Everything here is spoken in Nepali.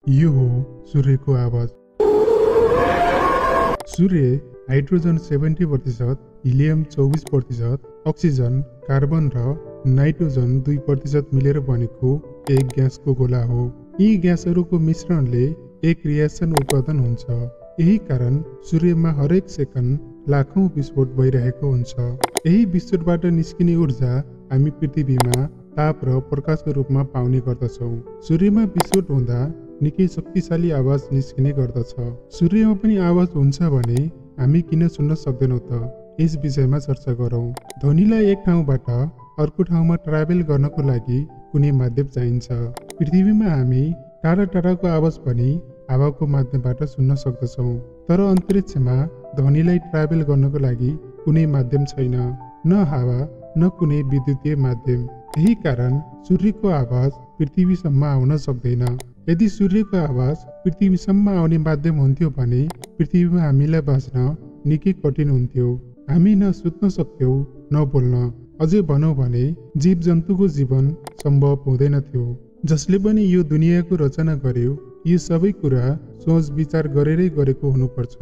यो हो सूर्यको आवाज। सूर्य हाइड्रोजन 70%, हिलियम 24%, अक्सिजन, कार्बन र नाइट्रोजन 2% मिलेर बनेको एक ग्यासको गोला हो। यी ग्यासहरूको मिश्रणले एक रिएक्सन उत्पादन हुन्छ। यही कारण सूर्यमा हरेक सेकन्ड लाखौं विस्फोट भइरहेको हुन्छ। यही विस्फोटबाट निस्किने ऊर्जा हामी पृथ्वीमा ताप र प्रकाशको रूपमा पाउने गर्दछौँ। सूर्यमा विस्फोट हुँदा निकै शक्तिशाली आवाज निस्किने गर्दछ। सूर्यमा पनि आवाज हुन्छ भने हामी किन सुन्न सक्दैनौँ त? यस विषयमा चर्चा गरौँ। ध्वनिलाई एक ठाउँबाट अर्को ठाउँमा ट्राभल गर्नको लागि कुनै माध्यम चाहिन्छ। पृथ्वीमा हामी टाढा टाढाको आवाज पनि हावाको माध्यमबाट सुन्न सक्दछौँ, तर अन्तरिक्षमा ध्वनिलाई ट्राभल गर्नको लागि कुनै माध्यम छैन, न हावा न कुनै विद्युतीय माध्यम। यही कारण सूर्यको आवाज पृथ्वीसम्म आउन सक्दैन। यदि सूर्यको आवाज पृथ्वीसम्म आउने माध्यम हुन्थ्यो भने पृथ्वीमा हामीलाई बाँच्न निकै कठिन हुन्थ्यो। हामी न सुत्न सक्थ्यौँ न बोल्न। अझै भनौँ भने जीव जन्तुको जीवन सम्भव हुँदैन थियो। जसले पनि यो दुनियाँको रचना गर्यो, यो सबै कुरा सोच विचार गरेरै गरेको हुनुपर्छ।